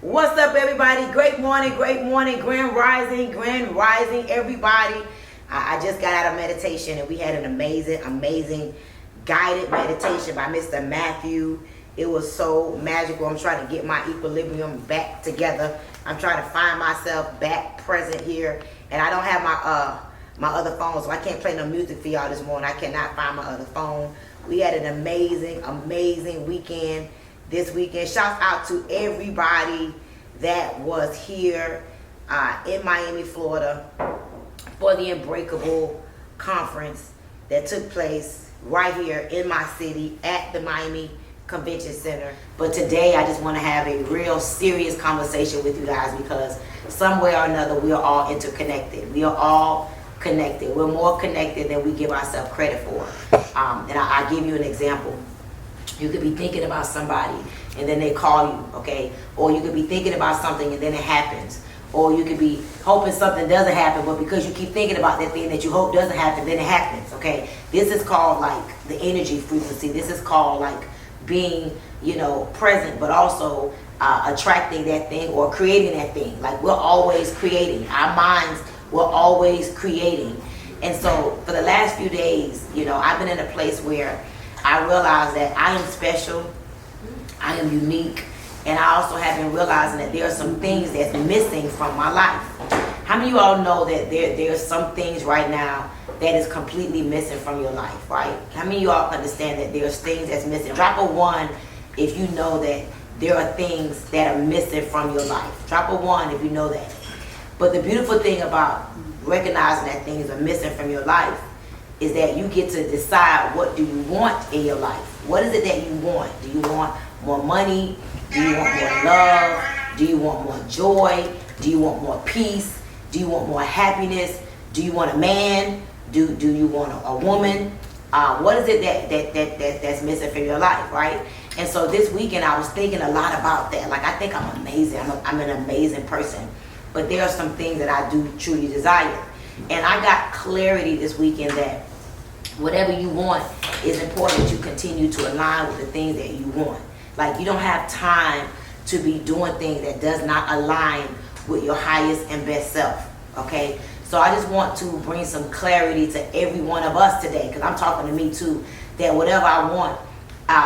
What's up, everybody? Great morning, grand rising, everybody. I just got out of meditation and we had an amazing guided meditation by Mr. Matthew. It was so magical. I'm trying to get my equilibrium back together. I'm trying to find myself back present here, and I don't have my other phone, so I can't play no music for y'all this morning. I cannot find my other phone. We had an amazing weekend this weekend. Shout out to everybody that was here in Miami, Florida for the Unbreakable conference that took place right here in my city at the Miami Convention Center. But today I just want to have a real serious conversation with you guys, because some way or another we are all interconnected. We are all connected. We're more connected than we give ourselves credit for. And I'll give you an example. You could be thinking about somebody and then they call you, okay? Or you could be thinking about something and then it happens. Or you could be hoping something doesn't happen, but because you keep thinking about that thing that you hope doesn't happen, then it happens, okay? This is called like the energy frequency. This is called like being, present, but also attracting that thing or creating that thing. Like we're always creating. Our minds, we're always creating. And so for the last few days, I've been in a place where I realized that I am special, I am unique, and I also have been realizing that there are some things that's missing from my life. How many of you all know that there are some things right now that is completely missing from your life, right? How many of you all understand that there's things that's missing? Drop a 1 if you know that there are things that are missing from your life. Drop a 1 if you know that. But the beautiful thing about recognizing that things are missing from your life is that you get to decide, what do you want in your life? What is it that you want? Do you want more money? Do you want more love? Do you want more joy? Do you want more peace? Do you want more happiness? Do you want a man? Do you want a woman? What is it that's missing from your life, right? And so this weekend I was thinking a lot about that. Like, I think I'm amazing. I'm an amazing person. But there are some things that I do truly desire. And I got clarity this weekend that whatever you want, is important that you continue to align with the things that you want. Like, you don't have time to be doing things that does not align with your highest and best self, okay? So I just want to bring some clarity to every one of us today, because I'm talking to me too, that whatever I want,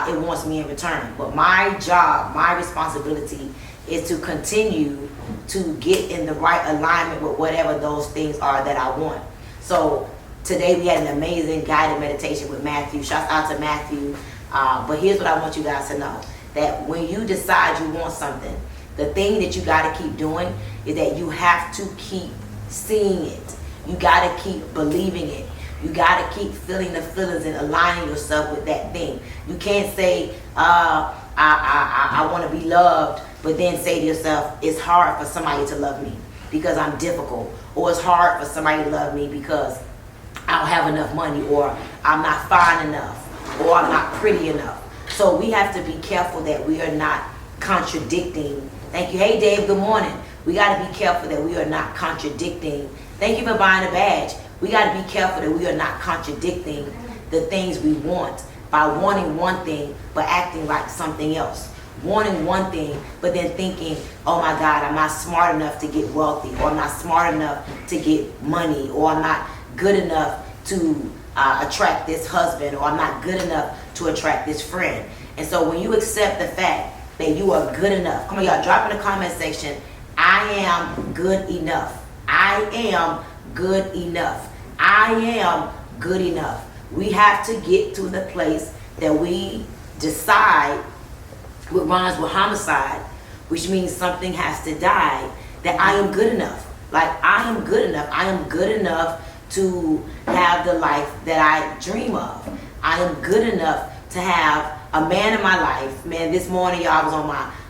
it wants me in return. But my job, my responsibility is to continue to get in the right alignment with whatever those things are that I want. So today we had an amazing guided meditation with Matthew. Shout out to Matthew. But here's what I want you guys to know. That when you decide you want something, the thing that you got to keep doing is that you have to keep seeing it. You got to keep believing it. You got to keep feeling the feelings and aligning yourself with that thing. You can't say, I want to be loved, but then say to yourself, it's hard for somebody to love me because I'm difficult. Or it's hard for somebody to love me because I don't have enough money, or I'm not fine enough, or I'm not pretty enough. So we have to be careful that we are not contradicting. Thank you. Hey, Dave, good morning. We got to be careful that we are not contradicting. Thank you for buying a badge. We got to be careful that we are not contradicting the things we want by wanting one thing but acting like something else. Wanting one thing but then thinking, oh my God, I'm not smart enough to get wealthy, or I'm not smart enough to get money, or I'm not good enough to attract this husband, or I'm not good enough to attract this friend. And so when you accept the fact that you are good enough, come on y'all, drop in the comment section, I am good enough. I am good enough. I am good enough. We have to get to the place that we decide, what rhymes with homicide, which means something has to die, that I am good enough. Like, I am good enough. I am good enough to have the life that I dream of. I am good enough to have a man in my life. Man, this morning, y'all, I was on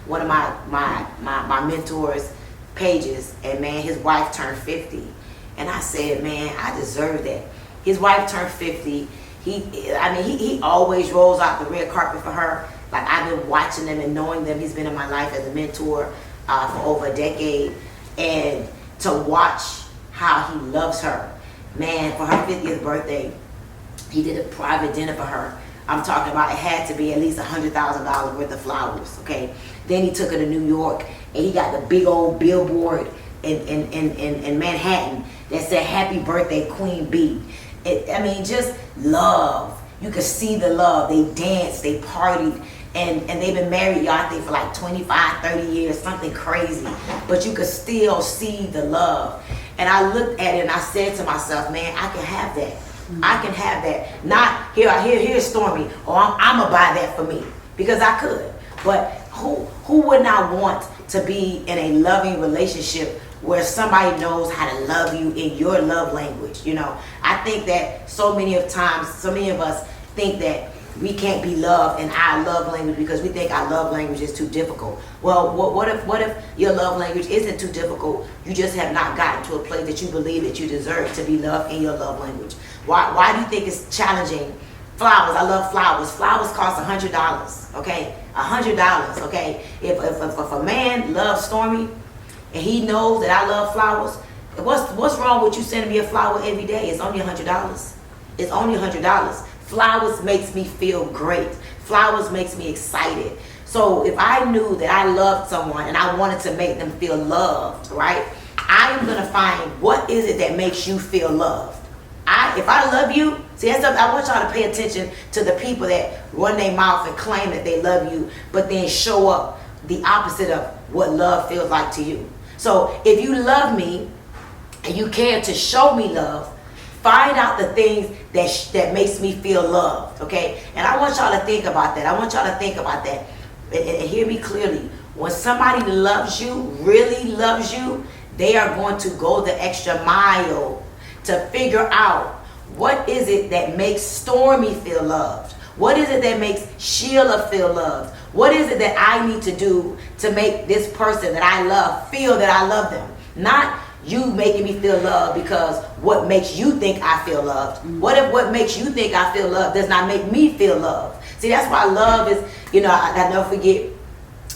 one of my mentor's pages, and man, his wife turned 50. And I said, man, I deserve that. His wife turned 50. He always rolls out the red carpet for her. Like, I've been watching them and knowing them. He's been in my life as a mentor for over a decade. And to watch how he loves her. Man, for her 50th birthday, he did a private dinner for her. I'm talking about, it had to be at least $100,000 worth of flowers, okay? Then he took her to New York and he got the big old billboard in Manhattan that said "Happy Birthday, Queen Bee." I mean, just love. You could see the love. They danced, they partied, and they've been married, y'all, I think for like 25, 30 years, something crazy. But you could still see the love. And I looked at it and I said to myself, man, I can have that. I can have that. Not here's Stormy, or I'm gonna buy that for me, because I could. But who would not want to be in a loving relationship where somebody knows how to love you in your love language? You know, I think that so many of us think that we can't be loved in our love language because we think our love language is too difficult. Well, what if your love language isn't too difficult? You just have not gotten to a place that you believe that you deserve to be loved in your love language. Why do you think it's challenging? Flowers, I love flowers. Flowers cost $100, okay? $100, okay? If a man loves Stormy and he knows that I love flowers, what's wrong with you sending me a flower every day? It's only $100. It's only $100. Flowers makes me feel great. Flowers makes me excited. So if I knew that I loved someone and I wanted to make them feel loved, right? I am gonna find what is it that makes you feel loved. If I love you, see, that's something I want y'all to pay attention to, the people that run their mouth and claim that they love you, but then show up the opposite of what love feels like to you. So if you love me and you care to show me love, find out the things that makes me feel loved, okay? And I want y'all to think about that. I want y'all to think about that and hear me clearly. When somebody loves you, really loves you, they are going to go the extra mile to figure out what is it that makes Stormy feel loved. What is it that makes Sheila feel loved? What is it that I need to do to make this person that I love feel that I love them? Not you making me feel loved because what makes you think I feel loved. What if what makes you think I feel loved does not make me feel loved? See, that's why love is, you know, I never forget,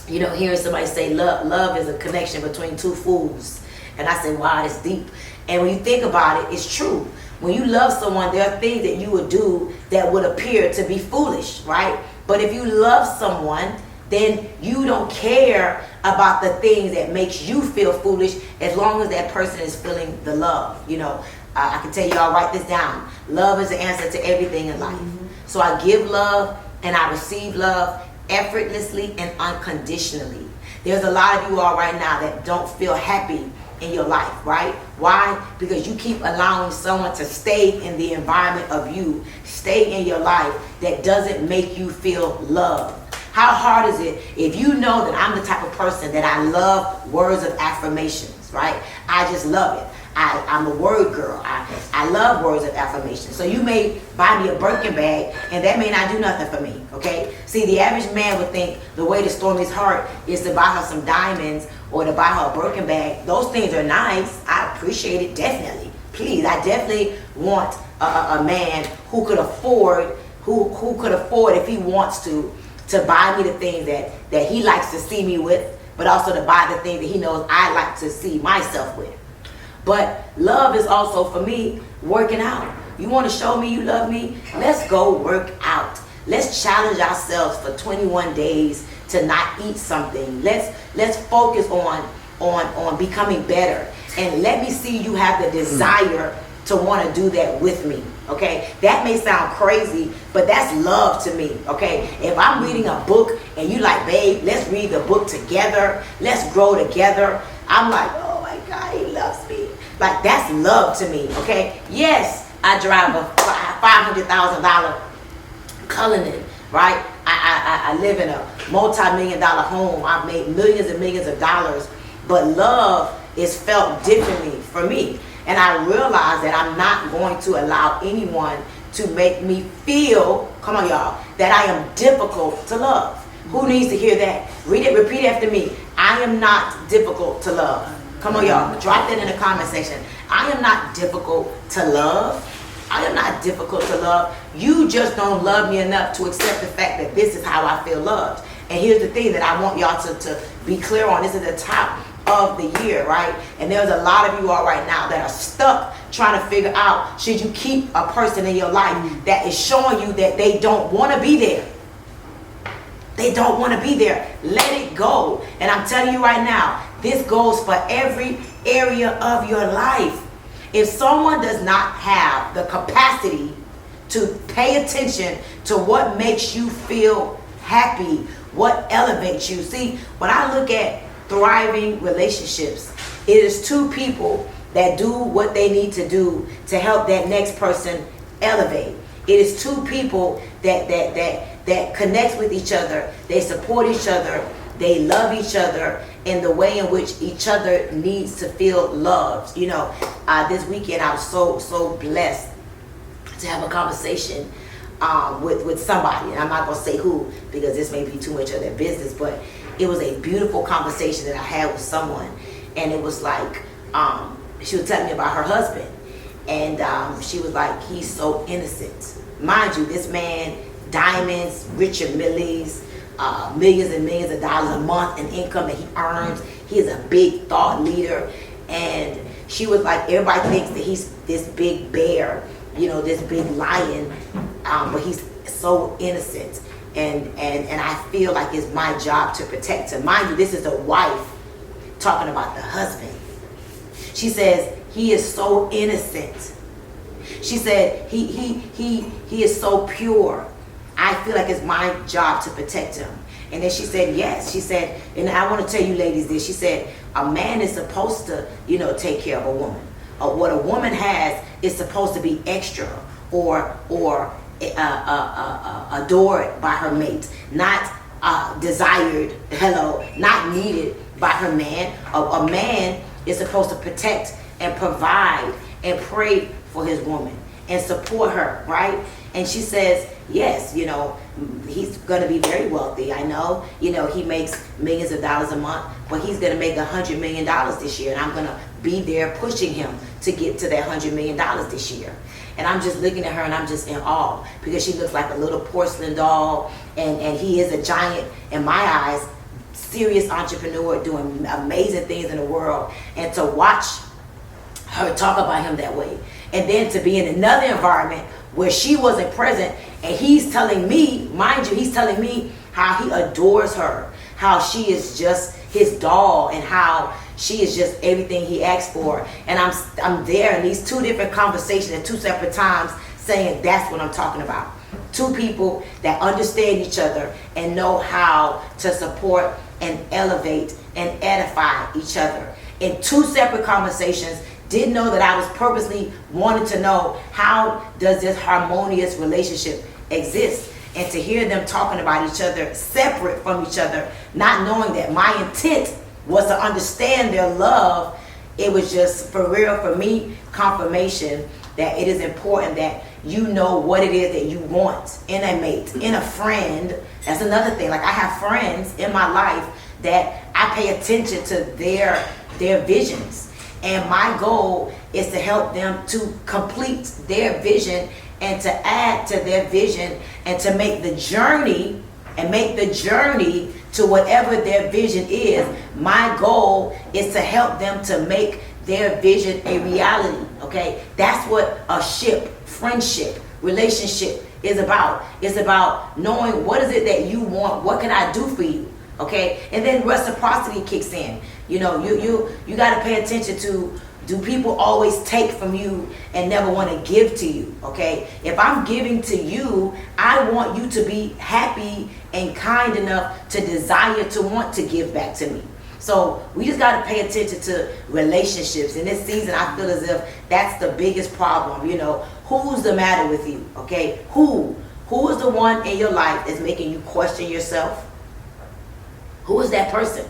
you know, hearing somebody say love is a connection between two fools. And I say, wow, that's deep. And when you think about it, it's true. When you love someone, there are things that you would do that would appear to be foolish, right? But if you love someone, then you don't care about the things that makes you feel foolish, as long as that person is feeling the love. You know, I can tell you, I'll write this down. Love is the answer to everything in life. So I give love and I receive love effortlessly and unconditionally. There's a lot of you all right now that don't feel happy in your life, right? Why? Because you keep allowing someone to stay in the environment of you, stay in your life that doesn't make you feel loved. How hard is it if you know that I'm the type of person that I love words of affirmations, right? I just love it. I'm a word girl. I love words of affirmation. So you may buy me a Birkin bag and that may not do nothing for me, okay? See, the average man would think the way to Stormy's heart is to buy her some diamonds or to buy her a Birkin bag. Those things are nice. I appreciate it, definitely. Please, I definitely want a man who could afford, who could afford, if he wants to buy me the things that he likes to see me with, but also to buy the things that he knows I like to see myself with. But love is also, for me, working out. You want to show me you love me? Let's go work out. Let's challenge ourselves for 21 days to not eat something. Let's focus on becoming better. And let me see you have the desire to want to do that with me. Okay? That may sound crazy, but that's love to me. Okay? If I'm reading a book and you like, babe, let's read the book together. Let's grow together. I'm like, oh my God, he loves me. Like, that's love to me, okay? Yes, I drive a $500,000 Cullinan, right? I live in a multi-million-dollar home. I've made millions and millions of dollars, but love is felt differently for me. And I realize that I'm not going to allow anyone to make me feel, come on y'all, that I am difficult to love. Who needs to hear that? Read it, repeat after me. I am not difficult to love. Come on, y'all. Drop that in the comment section. I am not difficult to love. I am not difficult to love. You just don't love me enough to accept the fact that this is how I feel loved. And here's the thing that I want y'all to be clear on. This is the top of the year, right? And there's a lot of you all right now that are stuck trying to figure out, should you keep a person in your life that is showing you that they don't want to be there. they don't want to be there. Let it go. And I'm telling you right now, this goes for every area of your life. If someone does not have the capacity to pay attention to what makes you feel happy, what elevates you. See, when I look at thriving relationships, it is two people that do what they need to do to help that next person elevate. It is two people that connect with each other. They support each other. They love each other in the way in which each other needs to feel loved. You know, this weekend I was so blessed to have a conversation with somebody, and I'm not gonna say who because this may be too much of their business, but it was a beautiful conversation that I had with someone, and it was like she was telling me about her husband, and she was like, he's so innocent. Mind you, this man, diamonds, Richard Millie's, millions and millions of dollars a month in income that he earns. He is a big thought leader, and she was like, everybody thinks that he's this big bear, you know, this big lion, but he's so innocent, and I feel like it's my job to protect him. Mind you, this is the wife talking about the husband. She says he is so innocent. She said he is so pure. I feel like it's my job to protect him. And then she said yes. She said, and I want to tell you ladies this. She said a man is supposed to, you know, take care of a woman. What a woman has is supposed to be extra or adored by her mate, not desired, not needed by her man. A man is supposed to protect and provide and pray for his woman and support her, right? And she says, yes, you know, he's going to be very wealthy. I know, you know, he makes millions of dollars a month, but he's going to make $100 million this year. And I'm going to be there pushing him to get to that $100 million this year. And I'm just looking at her and I'm just in awe because she looks like a little porcelain doll. And he is a giant, in my eyes, serious entrepreneur doing amazing things in the world. And to watch her talk about him that way. And then to be in another environment where she wasn't present, and he's telling me, mind you, he's telling me how he adores her, how she is just his doll, and how she is just everything he asks for. And I'm there in these two different conversations at two separate times saying that's what I'm talking about. Two people that understand each other and know how to support and elevate and edify each other. In two separate conversations, didn't know that I was purposely wanting to know how does this harmonious relationship exist, and to hear them talking about each other separate from each other, not knowing that my intent was to understand their love. It was just, for real, for me, confirmation that it is important that you know what it is that you want in a mate, in a friend. That's another thing. Like, I have friends in my life that I pay attention to their visions. And my goal is to help them to complete their vision and to add to their vision and to make the journey to whatever their vision is. My goal is to help them to make their vision a reality, okay? That's what a friendship, relationship is about. It's about knowing what is it that you want, what can I do for you, okay? And then reciprocity kicks in. You know, you got to pay attention to, do people always take from you and never want to give to you, okay? If I'm giving to you, I want you to be happy and kind enough to desire to want to give back to me. So we just got to pay attention to relationships. In this season, I feel as if that's the biggest problem. You know, who's the matter with you, okay? Who is the one in your life that's making you question yourself? Who is that person?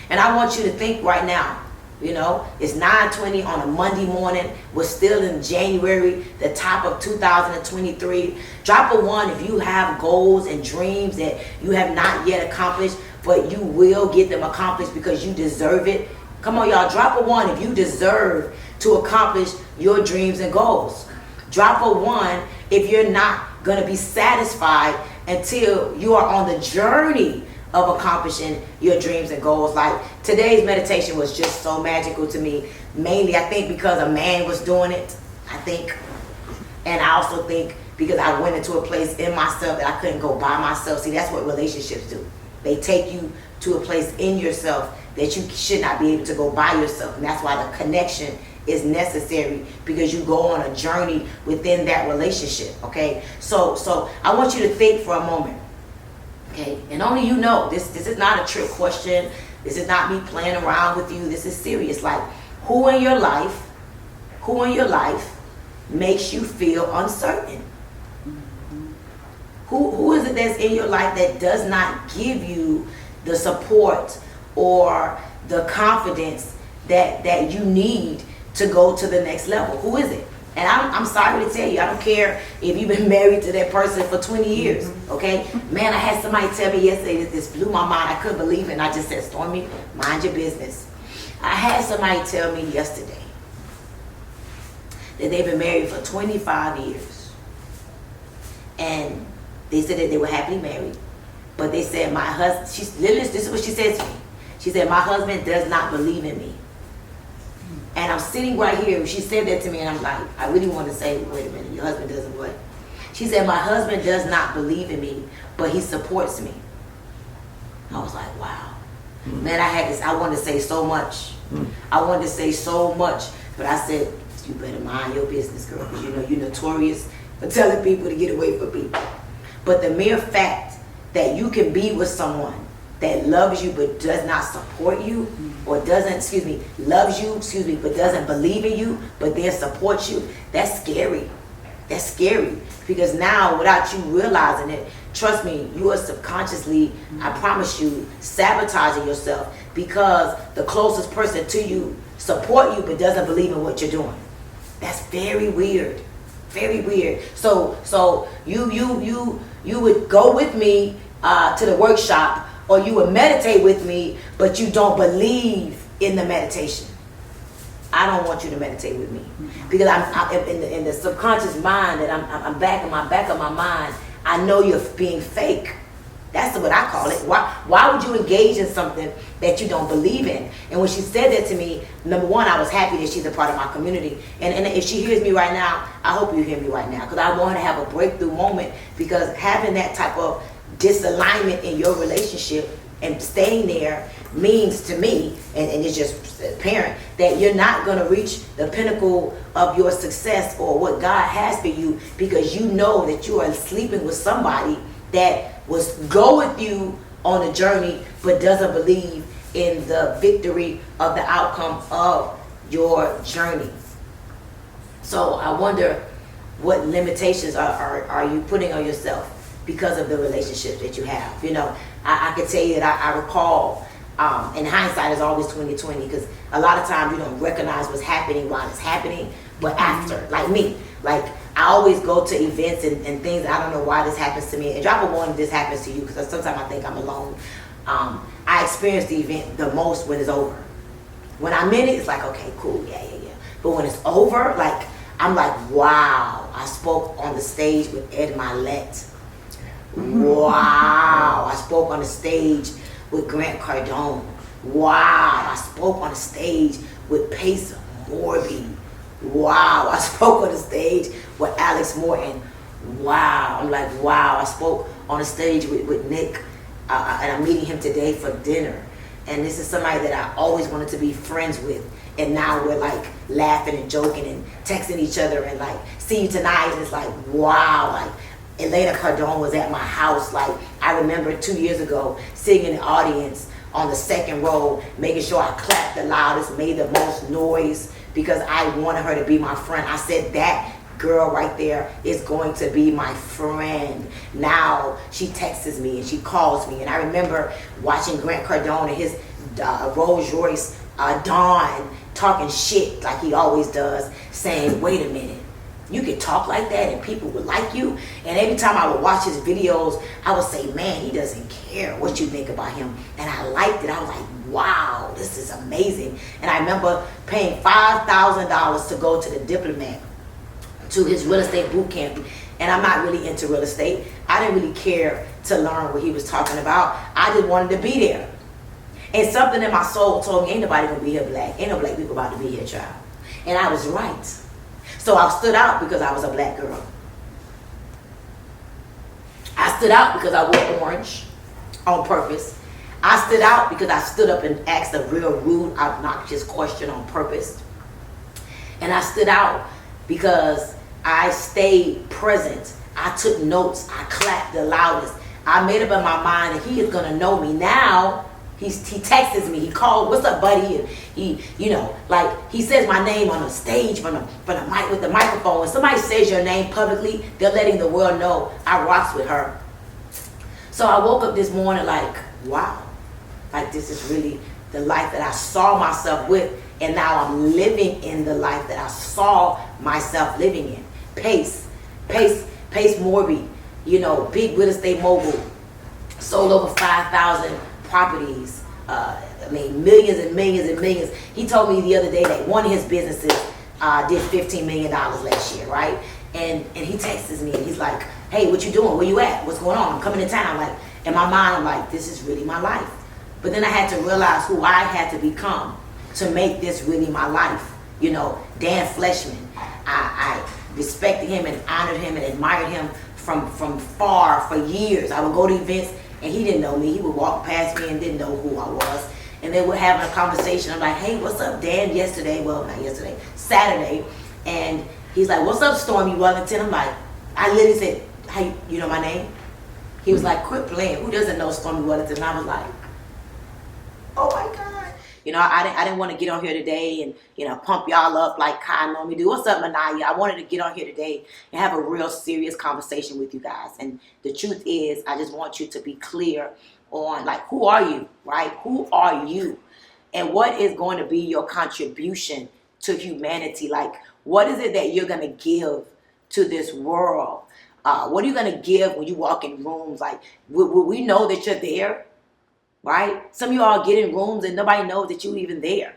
And I want you to think right now, you know, it's 9:20 on a Monday morning. We're still in January, the top of 2023. Drop a 1 if you have goals and dreams that you have not yet accomplished, but you will get them accomplished because you deserve it. Come on, y'all, drop a 1 if you deserve to accomplish your dreams and goals. Drop a 1 if you're not going to be satisfied until you are on the journey of accomplishing your dreams and goals. Like, today's meditation was just so magical to me. Mainly, I think because a man was doing it, I think. And I also think because I went into a place in myself that I couldn't go by myself. See, that's what relationships do. They take you to a place in yourself that you should not be able to go by yourself. And that's why the connection is necessary, because you go on a journey within that relationship, okay? So I want you to think for a moment, okay? And only you know, this is not a trick question. This is not me playing around with you. This is serious. Like, who in your life makes you feel uncertain? Who is it that's in your life that does not give you the support or the confidence that you need to go to the next level? Who is it? And I'm sorry to tell you, I don't care if you've been married to that person for 20 years, okay? Man, I had somebody tell me yesterday that this blew my mind. I couldn't believe it, and I just said, Stormy, mind your business. I had somebody tell me yesterday that they've been married for 25 years. And they said that they were happily married. But they said, my husband, this is what she said to me. She said, my husband does not believe in me. And I'm sitting right here. She said that to me, and I'm like, I really want to say, wait a minute, your husband doesn't what? She said, my husband does not believe in me, but he supports me. I was like, wow. Man, I wanted to say so much. I wanted to say so much, but I said, you better mind your business, girl, because you know you're notorious for telling people to get away from people. But the mere fact that you can be with someone that loves you but does not support you, or loves you, but doesn't believe in you, but then supports you, that's scary. That's scary. Because now, without you realizing it, trust me, you are subconsciously, I promise you, sabotaging yourself, because the closest person to you support you but doesn't believe in what you're doing. That's very weird. Very weird. So you would go with me to the workshop, or you would meditate with me, but you don't believe in the meditation. I don't want you to meditate with me, because I'm in the subconscious mind that I'm back of my mind. I know you're being fake. That's what I call it. Why would you engage in something that you don't believe in? And when she said that to me, number one, I was happy that she's a part of my community. And if she hears me right now, I hope you hear me right now, because I want her to have a breakthrough moment, because having that type of disalignment in your relationship and staying there means to me, and it's just apparent, that you're not going to reach the pinnacle of your success or what God has for you, because you know that you are sleeping with somebody that was go with you on a journey but doesn't believe in the victory of the outcome of your journey. So I wonder, what limitations are you putting on yourself because of the relationship that you have? You know, I can tell you that I recall, and hindsight is always 20/20, because a lot of times you don't recognize what's happening while it's happening, but after, like me, like I always go to events and things. I don't know why this happens to me. And drop a one if this happens to you, because sometimes I think I'm alone. I experience the event the most when it's over. When I'm in it, it's like, okay, cool, yeah. But when it's over, like, I'm like, wow, I spoke on the stage with Ed Milet. Wow, I spoke on the stage with Grant Cardone. Wow, I spoke on the stage with Pace Morby. Wow, I spoke on the stage with Alex Morton. Wow, I'm like, wow, I spoke on the stage with Nick, and I'm meeting him today for dinner. And this is somebody that I always wanted to be friends with. And now we're like laughing and joking and texting each other and like, see you tonight. And it's like, wow, like Elena Cardone was at my house. Like, I remember 2 years ago sitting in the audience on the second row, making sure I clapped the loudest, made the most noise, because I wanted her to be my friend. I said, that girl right there is going to be my friend. Now she texts me and she calls me. And I remember watching Grant Cardone and his Rolls Royce Dawn talking shit like he always does, saying, wait a minute, you could talk like that and people would like you? And every time I would watch his videos, I would say, man, he doesn't care what you think about him. And I liked it. I was like, wow, this is amazing. And I remember paying $5,000 to go to the Diplomat, to his real estate boot camp. And I'm not really into real estate. I didn't really care to learn what he was talking about. I just wanted to be there. And something in my soul told me, ain't nobody gonna be here black. Ain't no black people about to be here, child. And I was right. So I stood out because I was a black girl. I stood out because I wore orange. on purpose. I stood out because I stood up and asked a real rude, obnoxious question on purpose. And I stood out because I stayed present. I took notes. I clapped the loudest. I made up in my mind that he is going to know me. Now, he texts me. He called, "What's up, buddy?" And he, like he says my name on the stage from the mic with the microphone. When somebody says your name publicly, they're letting the world know I rocks with her. So I woke up this morning like, wow, like this is really the life that I saw myself with, and now I'm living in the life that I saw myself living in. Pace Morby, big real estate mogul, sold over 5,000 properties. Millions and millions and millions. He told me the other day that one of his businesses did $15 million last year, right? And he texts me and he's like, "Hey, what you doing? Where you at? What's going on? I'm coming to town." Like, in my mind, I'm like, this is really my life. But then I had to realize who I had to become to make this really my life. Dan Fleshman. I respected him and honored him and admired him from far for years. I would go to events and he didn't know me. He would walk past me and didn't know who I was. And then we're having a conversation. I'm like, "Hey, what's up, Dan?" Saturday. And he's like, "What's up, Stormy Wellington?" I'm like, I literally said, "Hey, you know my name?" He was like, "Quit playing. Who doesn't know Stormy Wellington?" And I was like, oh my God. I didn't want to get on here today and, pump y'all up like Kai normally do. What's up, Manaya? I wanted to get on here today and have a real serious conversation with you guys. And the truth is, I just want you to be clear on, like, who are you, right? Who are you? And what is going to be your contribution to humanity? Like, what is it that you're going to give to this world? What are you going to give when you walk in rooms? Like, will we know that you're there? Right? Some of you all get in rooms and nobody knows that you're even there.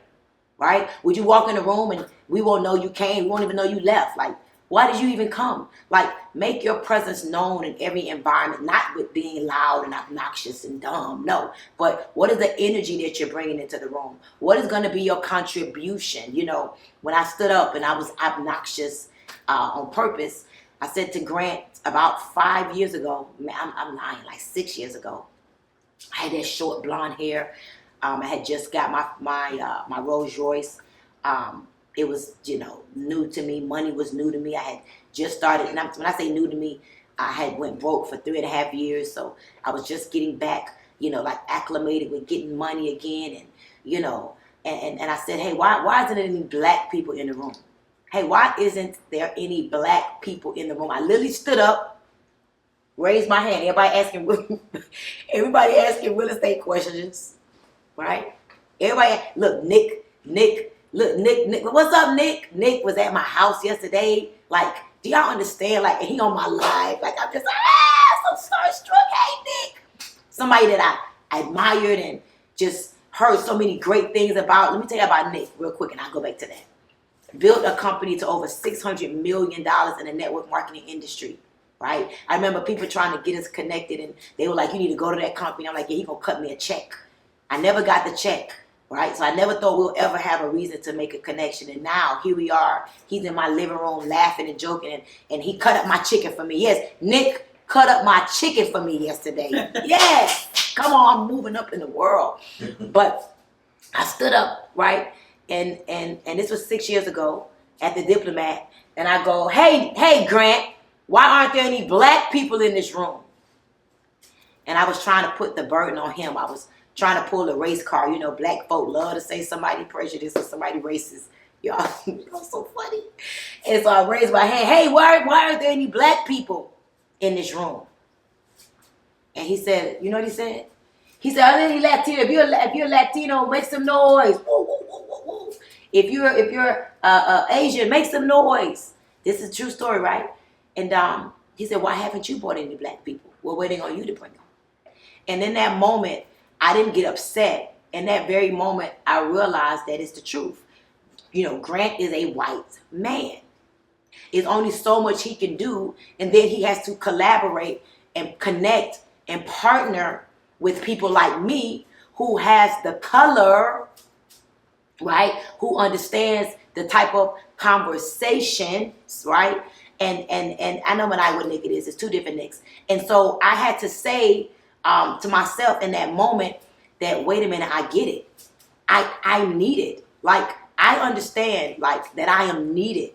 Right? Would you walk in a room and we won't know you came? We won't even know you left. Like, why did you even come? Like, make your presence known in every environment, not with being loud and obnoxious and dumb. No. But what is the energy that you're bringing into the room? What is going to be your contribution? When I stood up and I was obnoxious on purpose, I said to Grant about 5 years ago, I'm lying, like 6 years ago, I had that short blonde hair. I had just got my Rolls Royce. It was, new to me. Money was new to me. I had just started. And when I say new to me, I had went broke for 3.5 years. So I was just getting back, like acclimated with getting money again. And, and I said, "Hey, why isn't there any black people in the room? Hey, why isn't there any black people in the room?" I literally stood up, raised my hand. Everybody asking real estate questions, right? Everybody, look, Nick, what's up, Nick? Nick was at my house yesterday. Like, do y'all understand? Like, he on my live. Like, I'm just like, so starstruck. Hey, Nick. Somebody that I admired and just heard so many great things about. Let me tell you about Nick real quick, and I'll go back to that. Built a company to over $600 million in the network marketing industry. Right? I remember people trying to get us connected and they were like, "You need to go to that company." I'm like, "Yeah, he gonna cut me a check." I never got the check, right? So I never thought we'll ever have a reason to make a connection. And now here we are. He's in my living room laughing and joking and he cut up my chicken for me. Yes, Nick cut up my chicken for me yesterday. Yes, come on, I'm moving up in the world. But I stood up, right? And this was 6 years ago at the Diplomat. And I go, hey, Grant, why aren't there any black people in this room? And I was trying to put the burden on him. I was trying to pull a race card. Black folk love to say somebody prejudiced or somebody racist. Y'all so funny. And so I raised my hand. "Hey, why aren't there any black people in this room?" And he said, you know what he said? He said, "Are there any Latino? If you're Latino, make some noise. Woo, woo, woo, woo, woo. If you're Asian, make some noise." This is a true story, right? And he said, "Why haven't you brought any black people? We're waiting on you to bring them." And in that moment, I didn't get upset. In that very moment, I realized that it's the truth. Grant is a white man. There's only so much he can do. And then he has to collaborate and connect and partner with people like me who has the color, right? Who understands the type of conversations, right? And I know what Nick it is. It's two different Nicks. And so I had to say, to myself in that moment that, wait a minute, I get it. I need it. Like, I understand, like, that I am needed.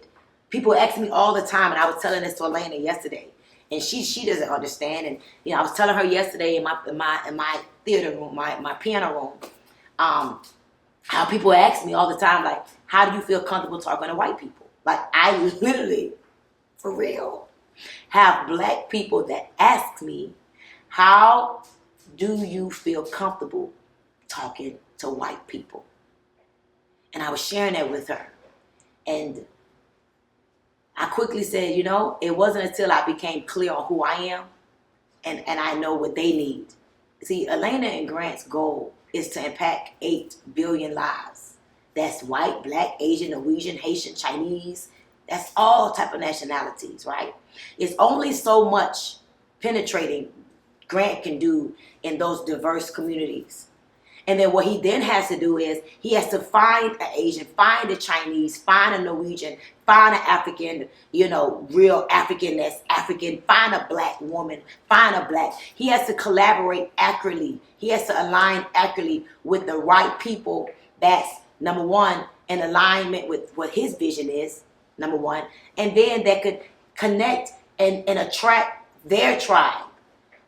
People ask me all the time, and I was telling this to Elena yesterday, and she doesn't understand. And I was telling her yesterday in my theater room, my piano room, how people ask me all the time, like, how do you feel comfortable talking to white people? Like, I literally, for real, have black people that ask me, how do you feel comfortable talking to white people? And I was sharing that with her. And I quickly said, it wasn't until I became clear on who I am and I know what they need. See, Elena and Grant's goal is to impact 8 billion lives. That's white, black, Asian, Norwegian, Haitian, Chinese. That's all type of nationalities, right? It's only so much penetrating Grant can do in those diverse communities. And then what he then has to do is he has to find an Asian, find a Chinese, find a Norwegian, find an African, real African that's African, find a black woman, find a black. He has to collaborate accurately. He has to align accurately with the right people that's, number one, in alignment with what his vision is, number one. And then that could connect and attract their tribe.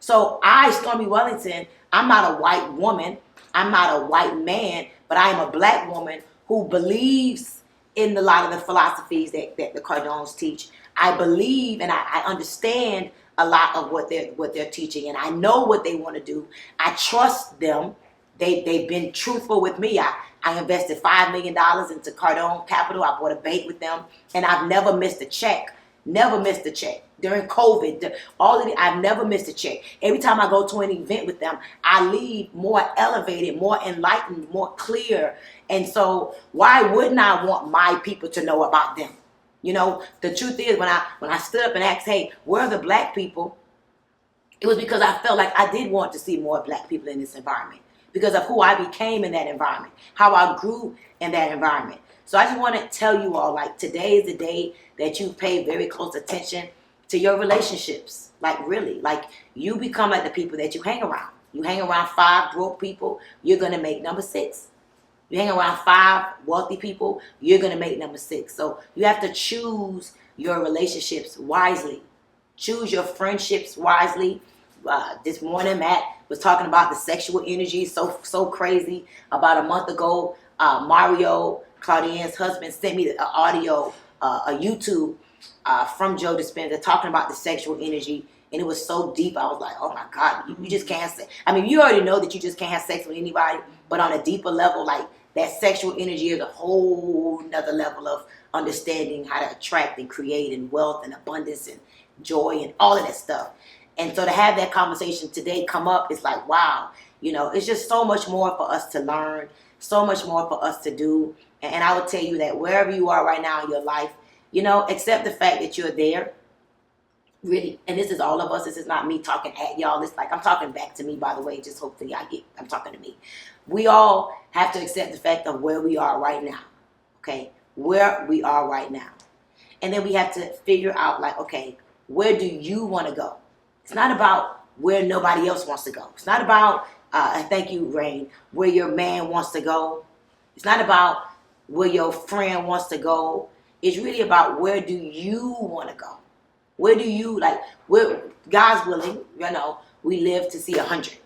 So I, Stormy Wellington, I'm not a white woman. I'm not a white man, but I am a black woman who believes in a lot of the philosophies that the Cardones teach. I believe and I understand a lot of what they're teaching, and I know what they want to do. I trust them. They've been truthful with me. I invested $5 million into Cardone Capital. I bought a bank with them, and I've never missed a check. Never missed a check. During COVID, I've never missed a check. Every time I go to an event with them, I leave more elevated, more enlightened, more clear. And so why wouldn't I want my people to know about them? The truth is, when I stood up and asked, hey, where are the black people? It was because I felt like I did want to see more black people in this environment because of who I became in that environment, how I grew in that environment. So I just want to tell you all, like, today is the day that you pay very close attention to your relationships. Like, really, like, you become like the people that you hang around. You hang around 5 broke people, you're going to make number 6. You hang around 5 wealthy people, you're going to make number 6. So you have to choose your relationships wisely. Choose your friendships wisely. This morning, Matt was talking about the sexual energy, so crazy. About a month ago, Mario, Claudine's husband, sent me an audio, a YouTube from Joe Dispenza talking about the sexual energy, and it was so deep. I was like, oh my God, you just can't say. I mean, you already know that you just can't have sex with anybody, but on a deeper level, like, that sexual energy is a whole nother level of understanding how to attract and create and wealth and abundance and joy and all of that stuff. And so to have that conversation today come up, it's like, wow, it's just so much more for us to learn, so much more for us to do. And I would tell you that wherever you are right now in your life, accept the fact that you're there. Really, and this is all of us. This is not me talking at y'all. It's like I'm talking back to me, by the way. Just hopefully I'm talking to me. We all have to accept the fact of where we are right now. Okay, where we are right now. And then we have to figure out, like, okay, where do you want to go? It's not about where nobody else wants to go. It's not about, thank you, Rain, where your man wants to go. It's not about where your friend wants to go. It's really about where do you want to go? Where do you, where God's willing, we live to see 100,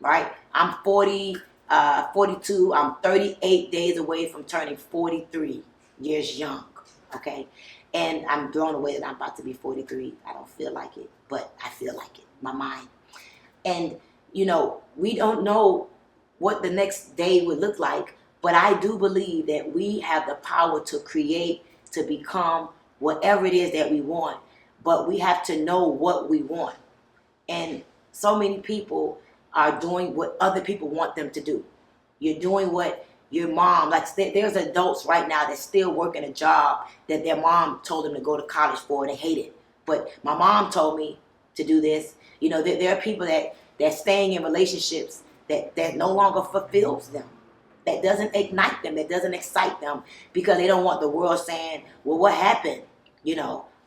right? I'm 42. I'm 38 days away from turning 43 years young, okay? And I'm blown away that I'm about to be 43. I don't feel like it, but I feel like it, my mind. And, we don't know what the next day would look like, but I do believe that we have the power to create, to become whatever it is that we want. But we have to know what we want. And so many people are doing what other people want them to do. You're doing what your mom, there's adults right now that still working a job that their mom told them to go to college for and they hate it. But my mom told me to do this. There are people that staying in relationships that no longer fulfills them, that doesn't ignite them, that doesn't excite them because they don't want the world saying, well, what happened?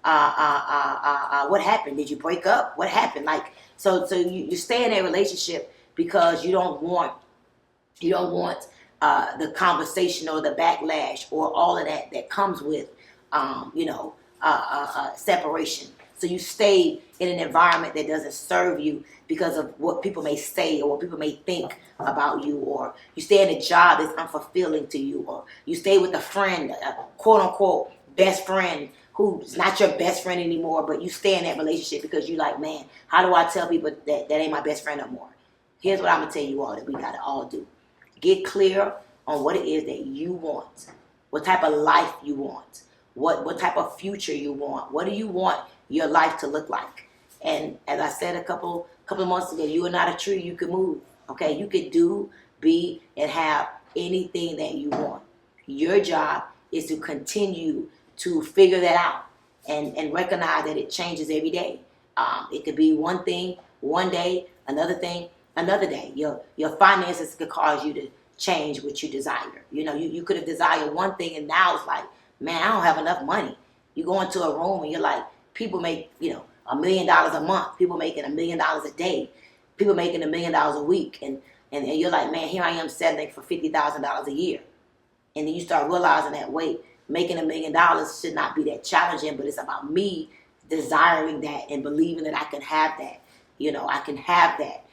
What happened? Did you break up? What happened? Like, so you stay in a relationship because you don't want the conversation or the backlash or all of that comes with separation. So you stay in an environment that doesn't serve you because of what people may say or what people may think about you, or you stay in a job that's unfulfilling to you, or you stay with a friend, a quote unquote best friend who's not your best friend anymore, but you stay in that relationship because you like, man, how do I tell people that ain't my best friend no more? Here's what I'm gonna tell you all that we gotta all do. Get clear on what it is that you want, what type of life you want, what type of future you want. What do you want your life to look like? And as I said a couple of months ago, you are not a tree, you can move. Okay, you can do, be, and have anything that you want. Your job is to continue to figure that out and recognize that it changes every day. It could be one thing one day, another thing another day. Your finances could cause you to change what you desire. You could have desired one thing and now it's like, man, I don't have enough money. You go into a room and you're like, people make, $1 million a month. People making $1 million a day. People making $1 million a week. And you're like, man, here I am settling for $50,000 a year. And then you start realizing that, wait, making $1 million should not be that challenging, but it's about me desiring that and believing that I can have that. I can have that.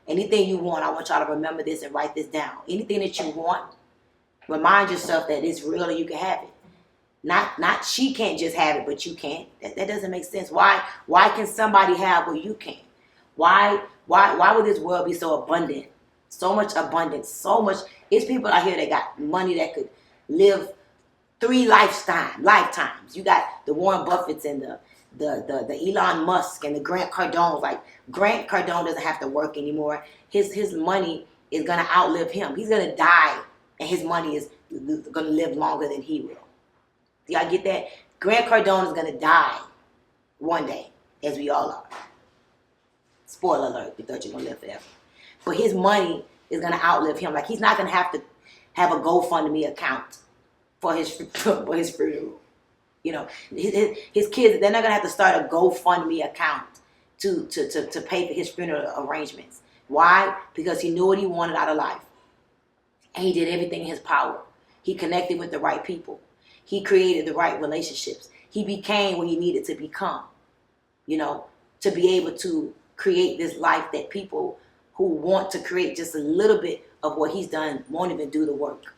Anything you want, I want y'all to remember this and write this down. Anything that you want, remind yourself that it's real and you can have it. Not she can't just have it, but you can't. That doesn't make sense. Why can somebody have what you can't? Why would this world be so abundant? So much abundance, so much. It's people out here that got money that could live 3 lifetimes. You got the Warren Buffetts and the Elon Musk and the Grant Cardones. Like, Grant Cardone doesn't have to work anymore. His money is gonna outlive him. He's gonna die, and his money is gonna live longer than he will. Do y'all get that? Grant Cardone is gonna die one day, as we all are. Spoiler alert, you thought you were gonna live forever. But his money is gonna outlive him. Like, he's not gonna have to have a GoFundMe account for his funeral. His kids, they're not gonna have to start a GoFundMe account to pay for his funeral arrangements. Why? Because he knew what he wanted out of life. And he did everything in his power. He connected with the right people. He created the right relationships. He became what he needed to become, to be able to create this life that people who want to create just a little bit of what he's done won't even do the work.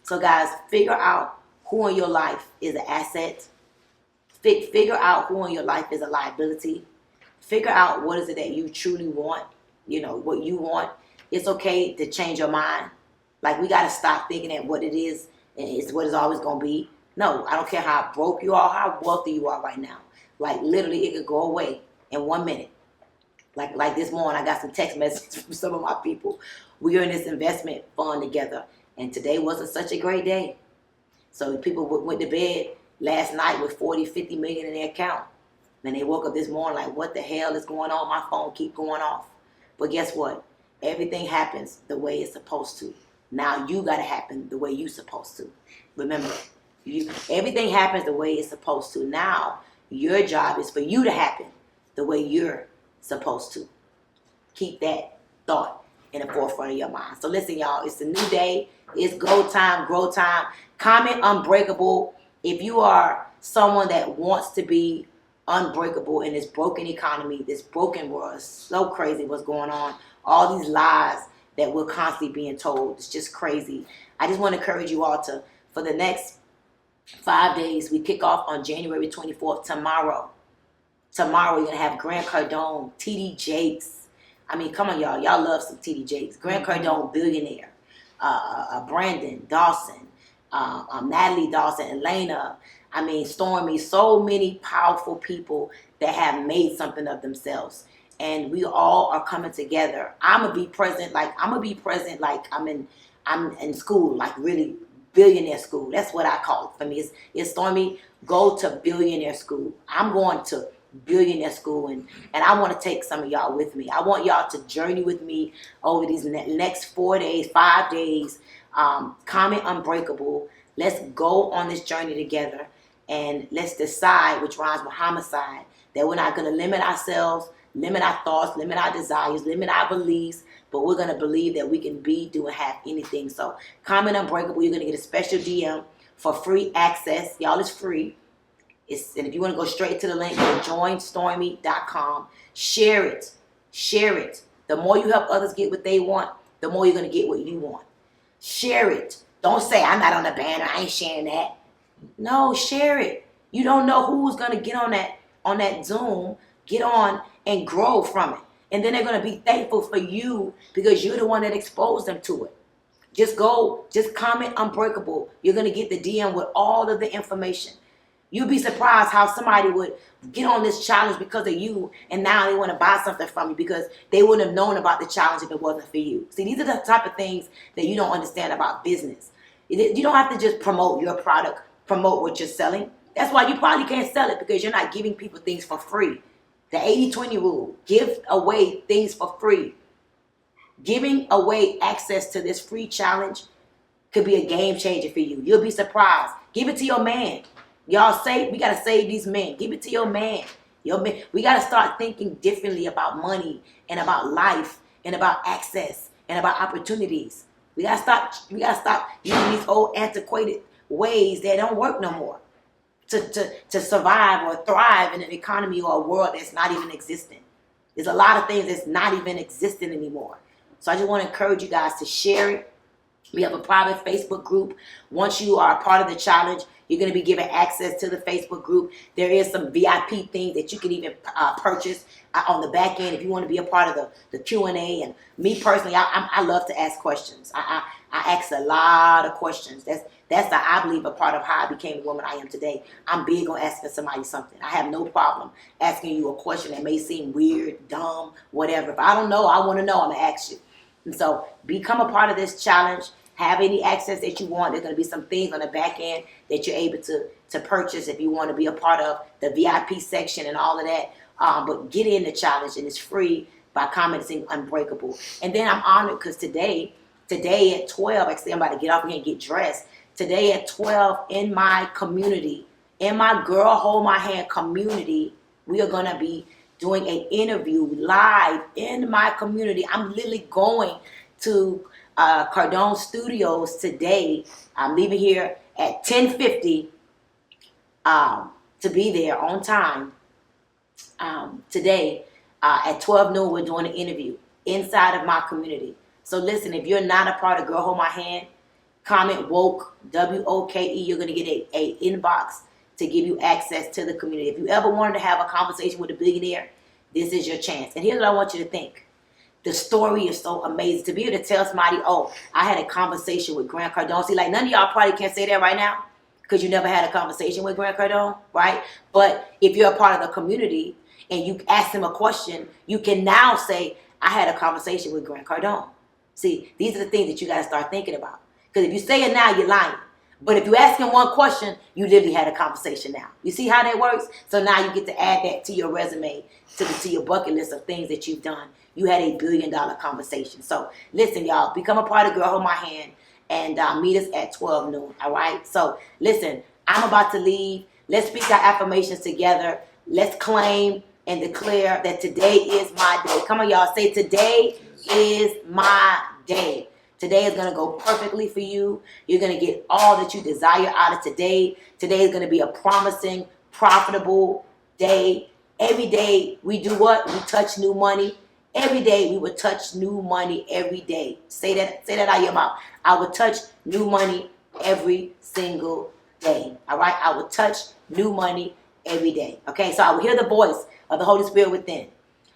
So guys, figure out who in your life is an asset. Figure out who in your life is a liability. Figure out what is it that you truly want, what you want. It's okay to change your mind. Like, we got to stop thinking that what it is what it's always going to be. No, I don't care how broke you are, how wealthy you are right now. Like, literally, it could go away in 1 minute. Like this morning, I got some text messages from some of my people. We are in this investment fund together, and today wasn't such a great day. So people went to bed last night with 40, 50 million in their account. And they woke up this morning like, what the hell is going on? My phone keep going off. But guess what? Everything happens the way it's supposed to. Now you got to happen the way you're supposed to. Remember, everything happens the way it's supposed to. Now your job is for you to happen the way you're supposed to. Keep that thought in the forefront of your mind. So listen, y'all, it's a new day. It's go time, grow time. Comment unbreakable if you are someone that wants to be unbreakable in this broken economy, this broken world. It's so crazy what's going on. All these lies that we're constantly being told. It's just crazy. I just want to encourage you all to, for the next 5 days, we kick off on January 24th, tomorrow. Tomorrow, we're going to have Grant Cardone, T.D. Jakes. I mean, come on, y'all. Y'all love some T.D. Jakes. Grant Cardone, Billionaire. Brandon, Dawson, Natalie Dawson, Elena. I mean, Stormy. So many powerful people that have made something of themselves. And we all are coming together. I'm going to be present like I'm in school, like really billionaire school. That's what I call it for me. It's Stormy, go to billionaire school. I'm going to billionaire school, and I want to take some of y'all with me. I want y'all to journey with me over these next 4 days, 5 days. Comment unbreakable. Let's go on this journey together. And let's decide, which rhymes with homicide, that we're not going to limit ourselves, limit our thoughts, limit our desires, limit our beliefs, but we're going to believe that we can be, do, and have anything. So comment Unbreakable. You're going to get a special DM for free access. Y'all, it's free. And if you want to go straight to the link, go to joinstormy.com. Share it. Share it. The more you help others get what they want, the more you're going to get what you want. Share it. Don't say, I'm not on the banner, I ain't sharing that. No, share it. You don't know who's going to get on that Zoom, get on and grow from it. And then they're going to be thankful for you because you're the one that exposed them to it. Just comment Unbreakable. You're going to get the DM with all of the information. You'd be surprised how somebody would get on this challenge because of you, and now they want to buy something from you because they wouldn't have known about the challenge if it wasn't for you. See, these are the type of things that you don't understand about business. You don't have to just promote your product, promote what you're selling. That's why you probably can't sell it, because you're not giving people things for free. The 80-20 rule, give away things for free. Giving away access to this free challenge could be a game changer for you. You'll be surprised. Give it to your man. Y'all say we got to save these men. Give it to your man. We got to start thinking differently about money and about life and about access and about opportunities. We got to stop using these old antiquated ways that don't work no more to survive or thrive in an economy or a world that's not even existing. There's a lot of things that's not even existing anymore. So I just want to encourage you guys to share it. We have a private Facebook group. Once you are a part of the challenge, you're going to be given access to the Facebook group. There is some VIP things that you can even purchase on the back end if you want to be a part of the Q&A. And me personally, I love to ask questions. I ask a lot of questions. That's I believe, a part of how I became the woman I am today. I'm big on asking somebody something. I have no problem asking you a question that may seem weird, dumb, whatever. If I don't know, I want to know, I'm going to ask you. And so become a part of this challenge. Have any access that you want. There's going to be some things on the back end that you're able to purchase if you want to be a part of the VIP section and all of that. But get in the challenge, and it's free by commenting Unbreakable. And then I'm honored because today at 12, actually I'm about to get off here and get dressed. Today at 12 in my community, in my Girl Hold My Hand community, we are going to be doing an interview live in my community. I'm literally going to Cardone Studios today. I'm leaving here at 10:50 to be there on time. Today at 12 noon, we're doing an interview inside of my community. So listen, if you're not a part of Girl Hold My Hand, comment WOKE, WOKE. You're going to get a inbox to give you access to the community. If you ever wanted to have a conversation with a billionaire, this is your chance. And here's what I want you to think. The story is so amazing. To be able to tell somebody, oh, I had a conversation with Grant Cardone. See, like, none of y'all probably can't say that right now because you never had a conversation with Grant Cardone, right? But if you're a part of the community and you ask him a question, you can now say, I had a conversation with Grant Cardone. See, these are the things that you got to start thinking about. Because if you say it now, you're lying. But if you ask him one question, you literally had a conversation now. You see how that works? So now you get to add that to your resume, to your bucket list of things that you've done. You had $1 billion conversation. So listen, y'all, become a part of Girl Hold My Hand and meet us at 12 noon, all right? So listen, I'm about to leave. Let's speak our affirmations together. Let's claim and declare that today is my day. Come on, y'all. Say, today is my day. Today is going to go perfectly for you. You're going to get all that you desire out of today. Today is going to be a promising, profitable day. Every day we do what? We touch new money. Every day we would touch new money every day. Say that out of your mouth. I would touch new money every single day. All right? I would touch new money every day. Okay? So I will hear the voice of the Holy Spirit within.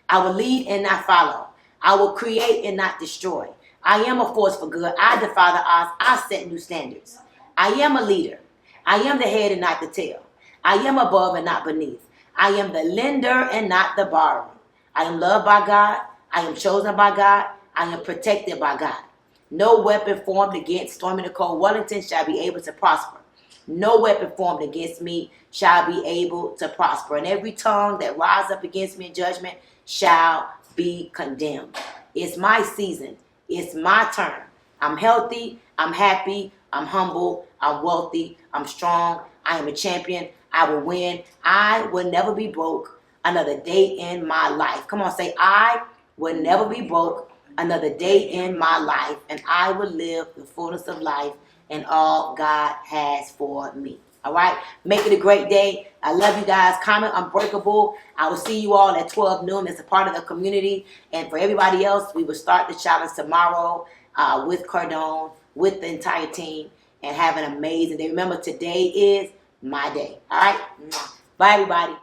I will lead and not follow. I will create and not destroy. I am a force for good. I defy the odds. I set new standards. I am a leader. I am the head and not the tail. I am above and not beneath. I am the lender and not the borrower. I am loved by God. I am chosen by God. I am protected by God. No weapon formed against Stormy Wellington shall be able to prosper. No weapon formed against me shall be able to prosper. And every tongue that rises up against me in judgment shall be condemned. It's my season. It's my turn. I'm healthy. I'm happy. I'm humble. I'm wealthy. I'm strong. I am a champion. I will win. I will never be broke another day in my life. Come on, say, I will never be broke another day in my life, and I will live the fullness of life and all God has for me. All right? Make it a great day. I love you guys. Comment Unbreakable. I will see you all at 12 noon. It's a part of the community. And for everybody else, we will start the challenge tomorrow with Cardone, with the entire team, and have an amazing day. Remember, today is my day. All right? Bye, everybody.